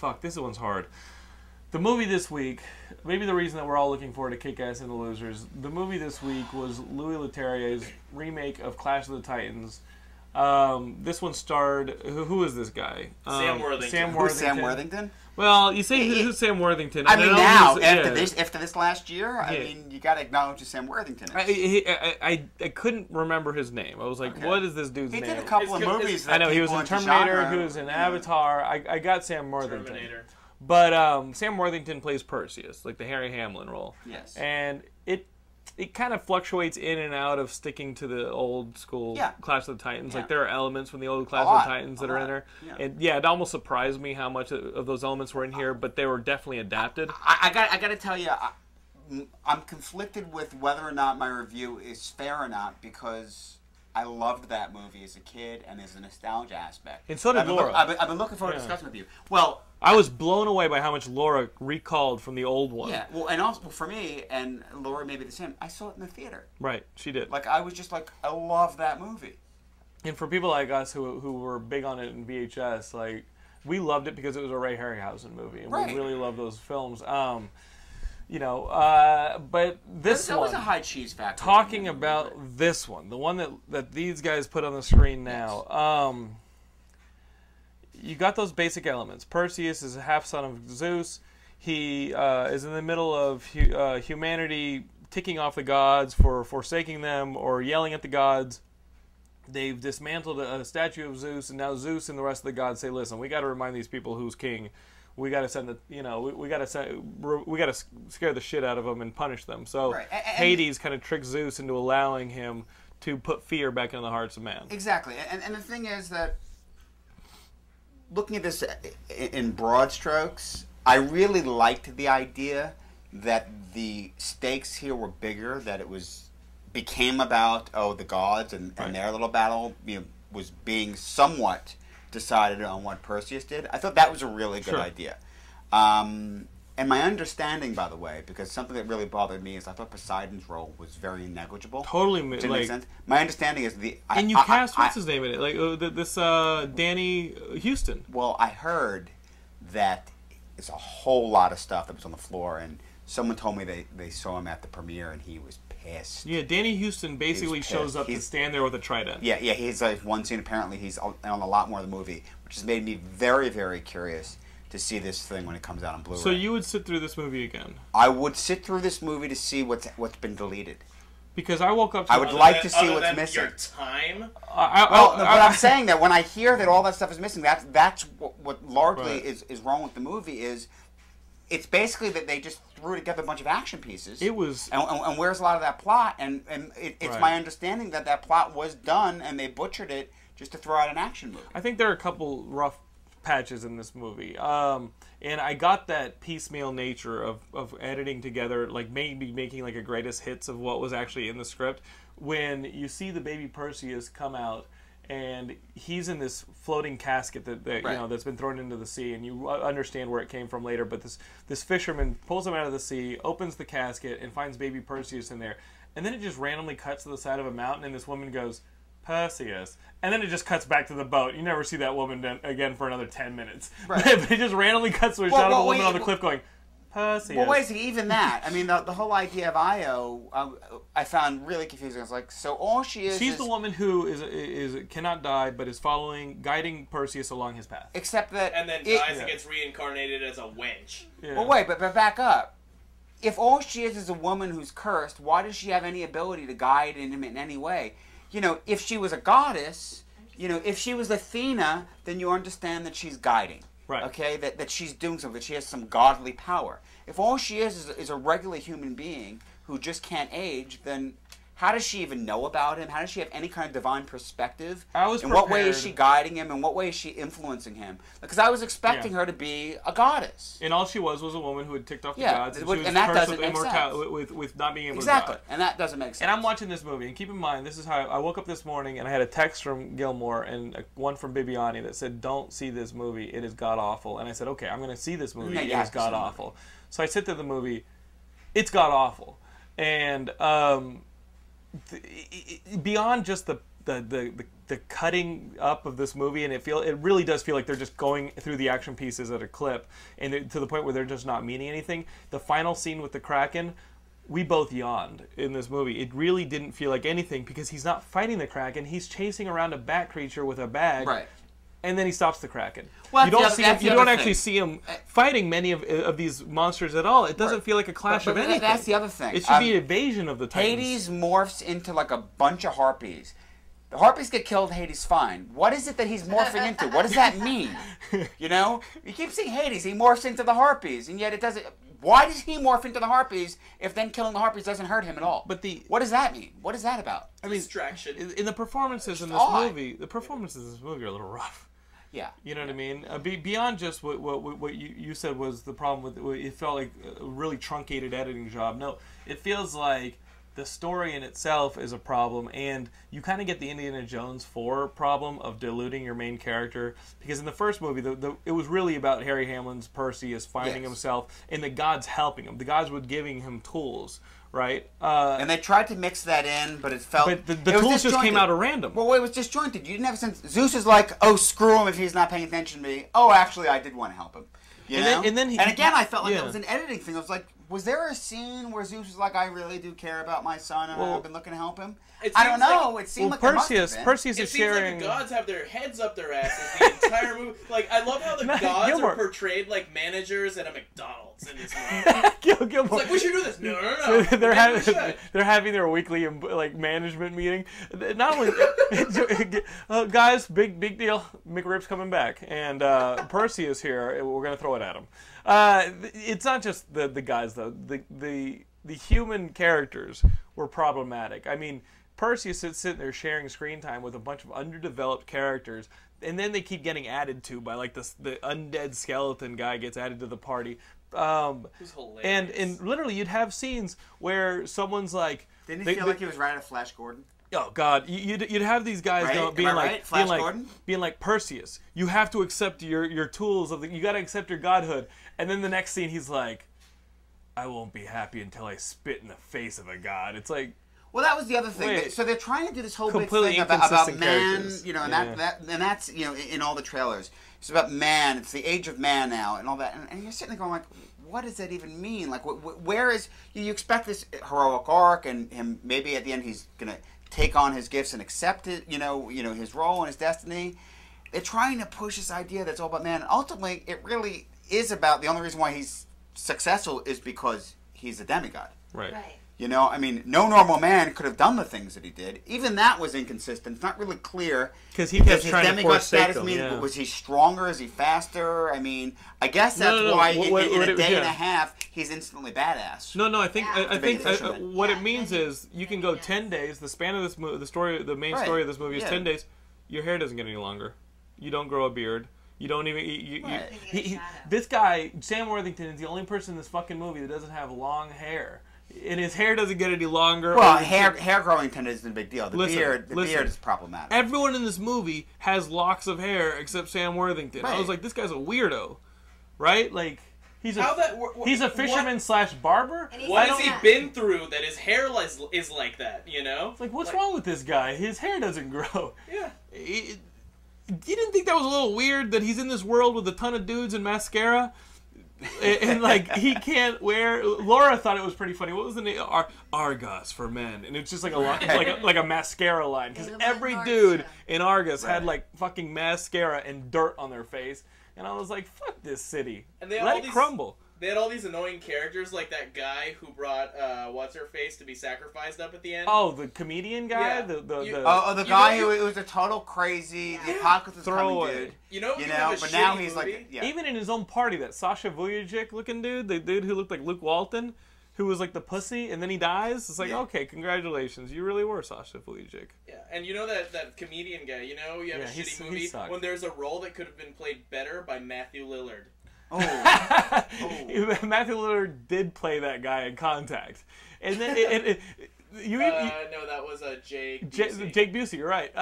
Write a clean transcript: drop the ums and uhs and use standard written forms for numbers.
fuck, this one's hard. The movie this week, maybe the reason that we're all looking forward to Kick-Ass and the Losers, the movie this week was Louis Leterrier's remake of Clash of the Titans. This one starred, who is this guy? Sam Worthington. Who's Sam Worthington? Well, you say who's Sam Worthington. I mean, now, after this last year, I mean, you got to acknowledge who Sam Worthington is. I couldn't remember his name. I was like, what is this dude's name? He did a couple of movies. I know, he was in Terminator, he was in Avatar. I got Sam Worthington. Terminator. But Sam Worthington plays Perseus, like the Harry Hamlin role. Yes. And it kind of fluctuates in and out of sticking to the old school Clash of the Titans. Like there are elements from the old Clash of the Titans that are in there. Yeah. And it almost surprised me how much of those elements were in here, but they were definitely adapted. I got to tell you, I'm conflicted with whether or not my review is fair or not, because I loved that movie as a kid and as a nostalgia aspect. And so did Laura. I've been looking forward to discussing with you. Well, I was blown away by how much Laura recalled from the old one. Yeah, well, and also for me, and Laura may be the same, I saw it in the theater. Right, she did. Like, I was just like, I love that movie. And for people like us who were big on it in VHS, like, we loved it because it was a Ray Harryhausen movie, and we really love those films. You know, but this one... That was a high cheese factor. Talking about this one, the one that these guys put on the screen now, you got those basic elements. Perseus is a half-son of Zeus. He is in the middle of humanity ticking off the gods for forsaking them or yelling at the gods. They've dismantled a statue of Zeus, and now Zeus and the rest of the gods say, listen, we got to remind these people who's king. We got to send the, we got to scare the shit out of them and punish them. So Hades kind of tricks Zeus into allowing him to put fear back into the hearts of man. Exactly. And the thing is that, looking at this in broad strokes, I really liked the idea that the stakes here were bigger, that it became about, the gods and their little battle was being somewhat decided on what Perseus did. I thought that was a really good idea. And my understanding, by the way, because something that really bothered me is I thought Poseidon's role was very negligible. Totally, didn't make sense. My understanding is and you cast what's his name in it, like this Danny Houston. Well, I heard that it's a whole lot of stuff that was on the floor, and someone told me they saw him at the premiere and he was pissed. Yeah, Danny Houston basically shows up to stand there with a trident. Yeah, he's like one scene. Apparently, he's on a lot more of the movie, which has made me very, very curious to see this thing when it comes out on Blu-ray. So you would sit through this movie again? I would sit through this movie to see what's been deleted. Because I woke up to... I would like to see what's missing. Your time? But I'm saying that when I hear that all that stuff is missing, that's what largely is wrong with the movie is... It's basically that they just threw together a bunch of action pieces. It was... And where's a lot of that plot? And it's my understanding that plot was done and they butchered it just to throw out an action movie. I think there are a couple rough patches in this movie. And I got that piecemeal nature of editing together, like maybe making like a greatest hits of what was actually in the script. When you see the baby Perseus come out, and he's in this floating casket that that's been thrown into the sea, and you understand where it came from later. But this fisherman pulls him out of the sea, opens the casket, and finds baby Perseus in there. And then it just randomly cuts to the side of a mountain, and this woman goes, Perseus. And then it just cuts back to the boat. You never see that woman again for another 10 minutes. Right. But it just randomly cuts to a shot of a woman on the cliff going, Perseus. Well, wait a second, even that. I mean, the whole idea of Io, I found really confusing. I was like, so all she is... She's the woman who is cannot die, but is guiding Perseus along his path. Except that... And then dies and gets reincarnated as a wench. Yeah. Well, wait, but back up. If all she is a woman who's cursed, why does she have any ability to guide him in any way? If she was a goddess, if she was Athena, then you understand that she's guiding. Right. Okay, that she's doing something, that she has some godly power. If all she is a regular human being who just can't age, then how does she even know about him? How does she have any kind of divine perspective? In what way is she guiding him? In what way is she influencing him? Because I was expecting her to be a goddess. And all she was a woman who had ticked off the gods. And, she was that cursed doesn't make sense. With not being able to die. And that doesn't make sense. And I'm watching this movie, and keep in mind, this is how I woke up this morning, and I had a text from Gilmore and one from Bibiani that said, don't see this movie, it is god-awful. And I said, okay, I'm going to see this movie, it is god-awful. So I sit through the movie, it's god-awful. And... beyond just the the cutting up of this movie, and it really does feel like they're just going through the action pieces at a clip, and to the point where they're just not meaning anything. The final scene with the Kraken, we both yawned in this movie. It really didn't feel like anything because he's not fighting the Kraken. He's chasing around a bat creature with a bag. Right. And then he stops the Kraken. Well, you don't actually see him fighting many of these monsters at all. It doesn't feel like a clash of anything. That's the other thing. It should be an evasion of the Titans. Hades morphs into like a bunch of harpies. The harpies get killed, Hades fine. What is it that he's morphing into? What does that mean? You know? You keep seeing Hades, he morphs into the harpies, and yet it doesn't... Why does he morph into the harpies if then killing the harpies doesn't hurt him at all? But what does that mean? What is that about? I mean, distraction. In the performances in this movie, the performances in this movie are a little rough. Yeah. You know what I mean? Beyond just what you said was the problem with it, felt like a really truncated editing job. No, it feels like the story in itself is a problem, and you kind of get the Indiana Jones 4 problem of diluting your main character, because in the first movie, it was really about Harry Hamlin's Perseus finding himself, and the gods helping him. The gods were giving him tools, right? And they tried to mix that in, but it felt... But the tools just came out at random. Well, it was disjointed. You didn't have a sense... Zeus is like, oh, screw him if he's not paying attention to me. Oh, actually, I did want to help him. And again, I felt like that was an editing thing. I was like, was there a scene where Zeus was like, I really do care about my son and I've been looking to help him? I don't know. It seemed like Perseus is sharing... It seems like the gods have their heads up their asses the entire movie. Like, I love how the gods are portrayed like managers at a McDonald's in this movie. Gilmore. It's like, we should do this. No. They're having their weekly management meeting. Not only guys, big deal. McRib's coming back, and Perseus here. We're gonna throw it at him. It's not just the guys though. The human characters were problematic. I mean, Perseus is sitting there sharing screen time with a bunch of underdeveloped characters, and then they keep getting added to by like the undead skeleton guy gets added to the party. And literally you'd have scenes where someone's like... Didn't he feel like he was right out of Flash Gordon? Oh God! You'd have these guys being like Perseus. You have to accept your tools you got to accept your godhood. And then the next scene, he's like, "I won't be happy until I spit in the face of a god." It's like, well, that was the other thing. So they're trying to do this whole big thing about man, you know, and that's you know, in all the trailers, it's about man. It's the age of man now, and all that. And you're sitting there going like, what does that even mean? Like, where is you expect this heroic arc, and him maybe at the end he's gonna take on his gifts and accept it, you know, his role and his destiny. They're trying to push this idea that's all about man. And ultimately, it really is about the only reason why he's successful is because he's a demigod. Right. You know, I mean, no normal man could have done the things that he did. Even that was inconsistent. It's not really clear. Because he kept his trying demigod to status was he stronger? Is he faster? I mean, I guess that's why in a day and a half he's instantly badass. No, I think what it means is you can go 10 days. The span of this movie, the main story of this movie is 10 days. Your hair doesn't get any longer. You don't grow a beard. You don't even. This guy, Sam Worthington, is the only person in this fucking movie that doesn't have long hair. And his hair doesn't get any longer. Well, hair growing tendon isn't a big deal. The beard is problematic. Everyone in this movie has locks of hair except Sam Worthington. Right. I was like, this guy's a weirdo, right? Like, he's a fisherman / barber. What has he been through that his hair is like that? You know, it's like, what's wrong with this guy? His hair doesn't grow. Yeah. You didn't think that was a little weird that he's in this world with a ton of dudes and mascara? And like he can't wear. Laura thought it was pretty funny. What was the name? Argos for men, and it's just like like a mascara line because every dude in Argos had like fucking mascara and dirt on their face, and I was like, "Fuck this city, and let it crumble." They had all these annoying characters, like that guy who brought what's-her-face to be sacrificed up at the end. Oh, the comedian guy? Yeah. The guy who was a total crazy, the apocalypse was coming dude. You know, but now he's movie? Even in his own party, that Sasha Vujacic looking dude, the dude who looked like Luke Walton, who was like the pussy, and then he dies. It's like, okay, congratulations, you really were Sasha Vujacic. Yeah, and you know that comedian guy. You know, you have a shitty movie when there's a role that could have been played better by Matthew Lillard. Matthew Lillard did play that guy in Contact, and then no, that was Jake Busey. Jake Busey, you're right.